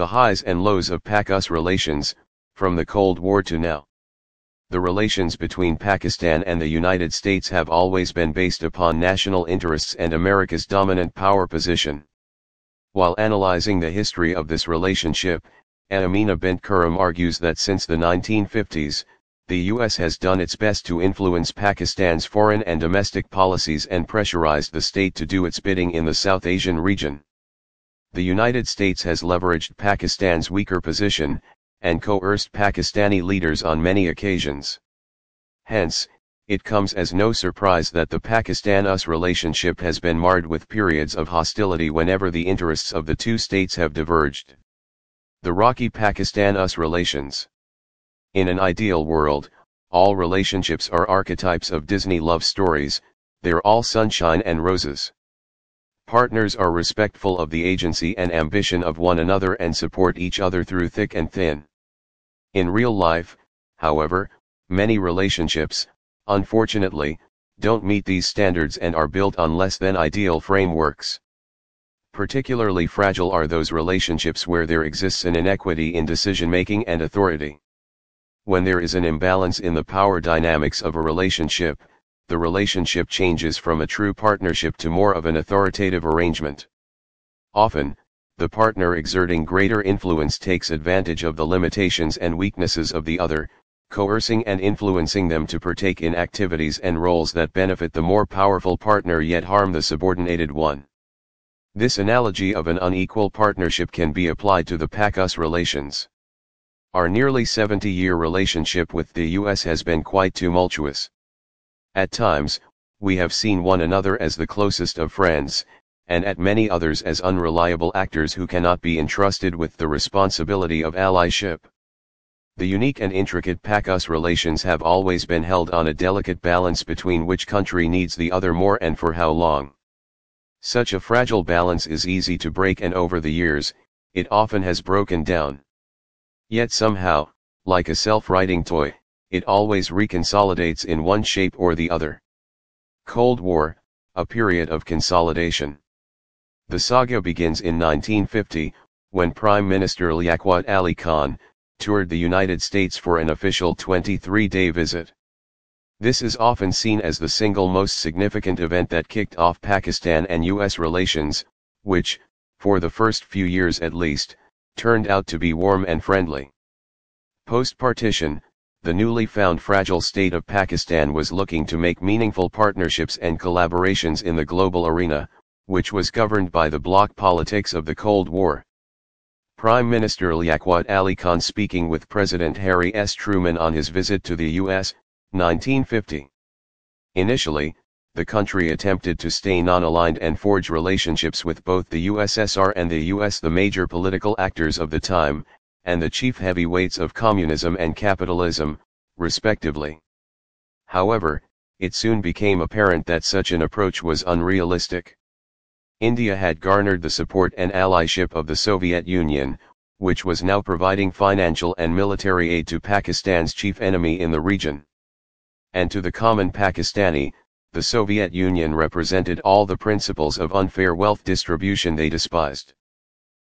The highs and lows of Pak-US relations, from the Cold War to now. The relations between Pakistan and the United States have always been based upon national interests and America's dominant power position. While analyzing the history of this relationship, Aamina Binte Khurram argues that since the 1950s, the US has done its best to influence Pakistan's foreign and domestic policies and pressurized the state to do its bidding in the South Asian region. The United States has leveraged Pakistan's weaker position, and coerced Pakistani leaders on many occasions. Hence, it comes as no surprise that the Pakistan-US relationship has been marred with periods of hostility whenever the interests of the two states have diverged. The rocky Pakistan-US relations. In an ideal world, all relationships are archetypes of Disney love stories, they're all sunshine and roses. Partners are respectful of the agency and ambition of one another and support each other through thick and thin. In real life, however, many relationships, unfortunately, don't meet these standards and are built on less than ideal frameworks. Particularly fragile are those relationships where there exists an inequity in decision-making and authority. When there is an imbalance in the power dynamics of a relationship, the relationship changes from a true partnership to more of an authoritative arrangement. Often, the partner exerting greater influence takes advantage of the limitations and weaknesses of the other, coercing and influencing them to partake in activities and roles that benefit the more powerful partner yet harm the subordinated one. This analogy of an unequal partnership can be applied to the Pak-US relations. Our nearly 70-year relationship with the US has been quite tumultuous. At times, we have seen one another as the closest of friends, and at many others as unreliable actors who cannot be entrusted with the responsibility of allyship. The unique and intricate Pak-US relations have always been held on a delicate balance between which country needs the other more and for how long. Such a fragile balance is easy to break, and over the years, it often has broken down. Yet somehow, like a self-righting toy, it always reconsolidates in one shape or the other. Cold War, a period of consolidation. The saga begins in 1950, when Prime Minister Liaquat Ali Khan toured the United States for an official 23-day visit. This is often seen as the single most significant event that kicked off Pakistan and US relations, which, for the first few years at least, turned out to be warm and friendly. Post-partition, the newly found fragile state of Pakistan was looking to make meaningful partnerships and collaborations in the global arena, which was governed by the bloc politics of the Cold War. Prime Minister Liaquat Ali Khan speaking with President Harry S. Truman on his visit to the U.S., 1950. Initially, the country attempted to stay non-aligned and forge relationships with both the USSR and the US, the major political actors of the time, and the chief heavyweights of communism and capitalism, respectively. However, it soon became apparent that such an approach was unrealistic. India had garnered the support and allyship of the Soviet Union, which was now providing financial and military aid to Pakistan's chief enemy in the region. And to the common Pakistani, the Soviet Union represented all the principles of unfair wealth distribution they despised.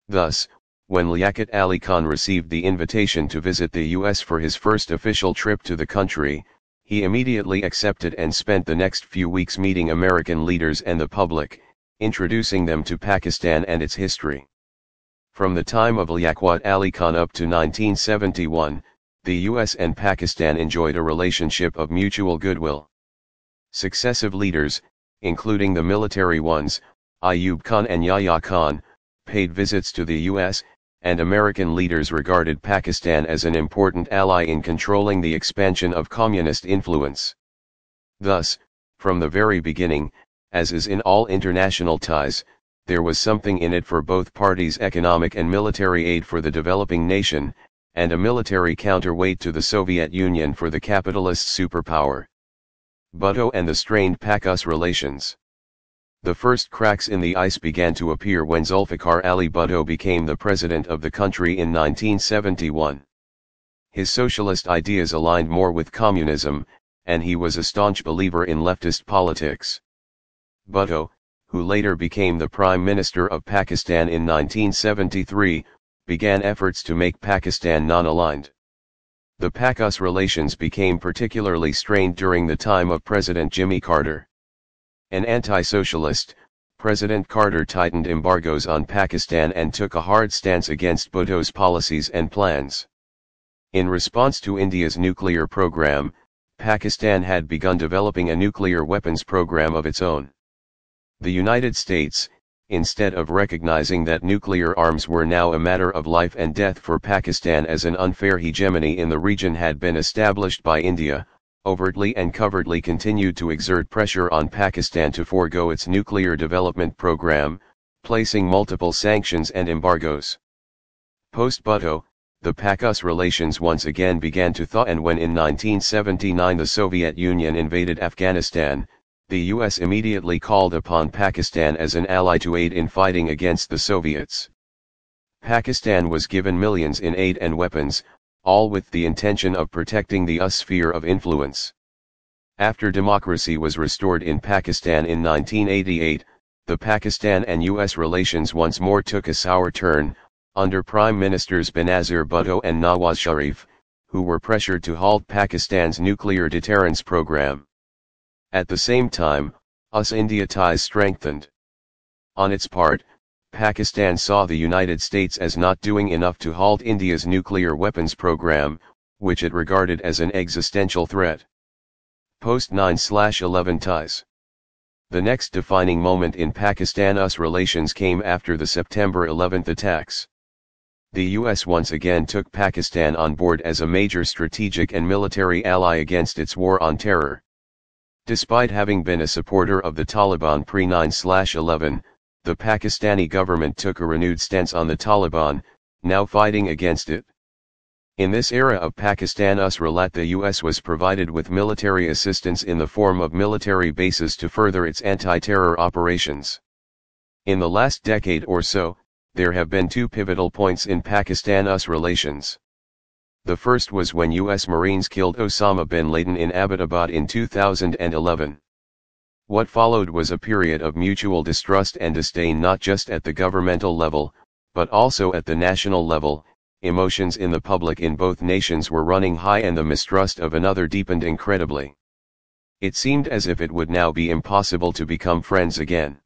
Thus, when Liaquat Ali Khan received the invitation to visit the US for his first official trip to the country, he immediately accepted and spent the next few weeks meeting American leaders and the public, introducing them to Pakistan and its history. From the time of Liaquat Ali Khan up to 1971, the US and Pakistan enjoyed a relationship of mutual goodwill. Successive leaders, including the military ones, Ayub Khan and Yahya Khan, paid visits to the US, and American leaders regarded Pakistan as an important ally in controlling the expansion of communist influence. Thus, from the very beginning, as is in all international ties, there was something in it for both parties: economic and military aid for the developing nation, and a military counterweight to the Soviet Union for the capitalist superpower. Bhutto and the strained Pak-US relations. The first cracks in the ice began to appear when Zulfikar Ali Bhutto became the president of the country in 1971. His socialist ideas aligned more with communism, and he was a staunch believer in leftist politics. Bhutto, who later became the Prime Minister of Pakistan in 1973, began efforts to make Pakistan non-aligned. The Pak-US relations became particularly strained during the time of President Jimmy Carter. An anti-socialist, President Carter tightened embargoes on Pakistan and took a hard stance against Bhutto's policies and plans. In response to India's nuclear program, Pakistan had begun developing a nuclear weapons program of its own. The United States, instead of recognizing that nuclear arms were now a matter of life and death for Pakistan as an unfair hegemony in the region had been established by India, overtly and covertly continued to exert pressure on Pakistan to forego its nuclear development program, placing multiple sanctions and embargoes. Post-Bhutto, the Pak-US relations once again began to thaw, and when in 1979 the Soviet Union invaded Afghanistan, the US immediately called upon Pakistan as an ally to aid in fighting against the Soviets. Pakistan was given millions in aid and weapons, all with the intention of protecting the US sphere of influence. After democracy was restored in Pakistan in 1988, the Pakistan and US relations once more took a sour turn, under Prime Ministers Benazir Bhutto and Nawaz Sharif, who were pressured to halt Pakistan's nuclear deterrence program. At the same time, US-India ties strengthened. On its part, Pakistan saw the United States as not doing enough to halt India's nuclear weapons program, which it regarded as an existential threat. Post 9/11 ties. The next defining moment in Pakistan-US relations came after the September 11 attacks. The US once again took Pakistan on board as a major strategic and military ally against its war on terror. Despite having been a supporter of the Taliban pre-9/11, the Pakistani government took a renewed stance on the Taliban, now fighting against it. In this era of Pakistan-US relate, the US was provided with military assistance in the form of military bases to further its anti-terror operations. In the last decade or so, there have been two pivotal points in Pakistan-US relations. The first was when US Marines killed Osama bin Laden in Abbottabad in 2011. What followed was a period of mutual distrust and disdain, not just at the governmental level, but also at the national level. Emotions in the public in both nations were running high and the mistrust of another deepened incredibly. It seemed as if it would now be impossible to become friends again.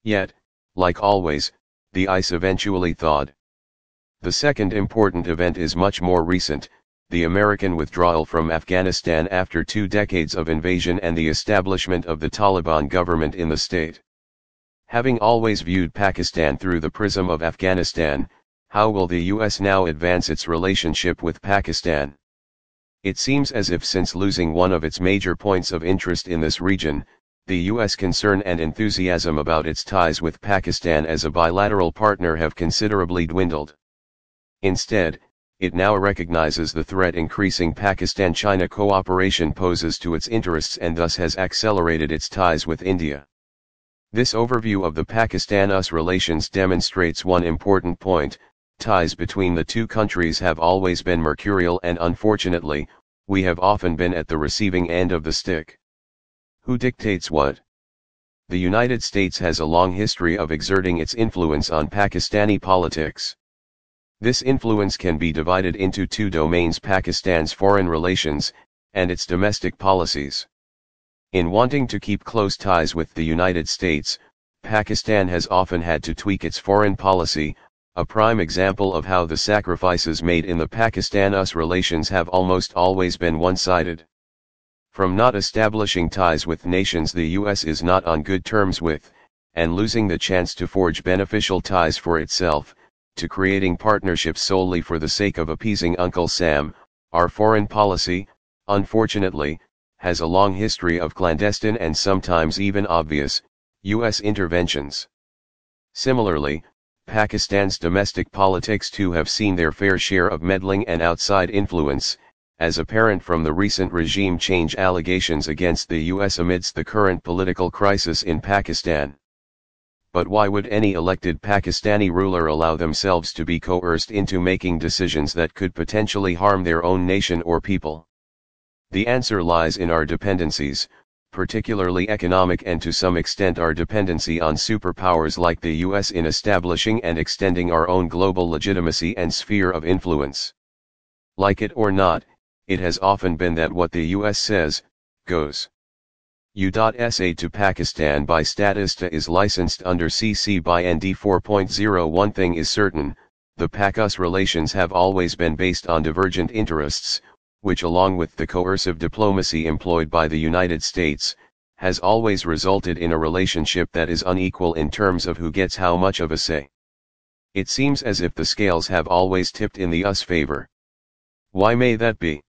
Yet, like always, the ice eventually thawed. The second important event is much more recent, the American withdrawal from Afghanistan after 2 decades of invasion and the establishment of the Taliban government in the state. Having always viewed Pakistan through the prism of Afghanistan, how will the US now advance its relationship with Pakistan? It seems as if since losing one of its major points of interest in this region, the US concern and enthusiasm about its ties with Pakistan as a bilateral partner have considerably dwindled. Instead, it now recognizes the threat increasing Pakistan-China cooperation poses to its interests and thus has accelerated its ties with India. This overview of the Pakistan-US relations demonstrates one important point: ties between the two countries have always been mercurial, and unfortunately, we have often been at the receiving end of the stick. Who dictates what? The United States has a long history of exerting its influence on Pakistani politics. This influence can be divided into two domains: Pakistan's foreign relations, and its domestic policies. In wanting to keep close ties with the United States, Pakistan has often had to tweak its foreign policy, a prime example of how the sacrifices made in the Pakistan-US relations have almost always been one-sided. From not establishing ties with nations the US is not on good terms with, and losing the chance to forge beneficial ties for itself, to creating partnerships solely for the sake of appeasing Uncle Sam, our foreign policy, unfortunately, has a long history of clandestine and sometimes even obvious, US interventions. Similarly, Pakistan's domestic politics too have seen their fair share of meddling and outside influence, as apparent from the recent regime change allegations against the US amidst the current political crisis in Pakistan. But why would any elected Pakistani ruler allow themselves to be coerced into making decisions that could potentially harm their own nation or people? The answer lies in our dependencies, particularly economic, and to some extent our dependency on superpowers like the US in establishing and extending our own global legitimacy and sphere of influence. Like it or not, it has often been that what the US says, goes. U.SA to Pakistan by Statista is licensed under CC by ND 4.0. One thing is certain, the Pak-US relations have always been based on divergent interests, which along with the coercive diplomacy employed by the United States, has always resulted in a relationship that is unequal in terms of who gets how much of a say. It seems as if the scales have always tipped in the US favor. Why may that be?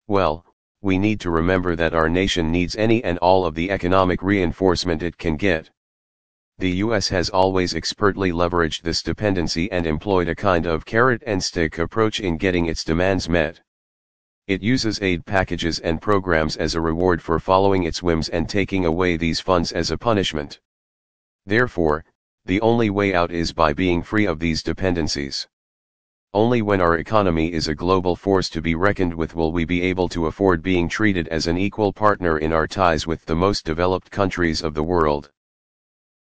Well, we need to remember that our nation needs any and all of the economic reinforcement it can get. The US has always expertly leveraged this dependency and employed a kind of carrot and stick approach in getting its demands met. It uses aid packages and programs as a reward for following its whims and taking away these funds as a punishment. Therefore, the only way out is by being free of these dependencies. Only when our economy is a global force to be reckoned with will we be able to afford being treated as an equal partner in our ties with the most developed countries of the world.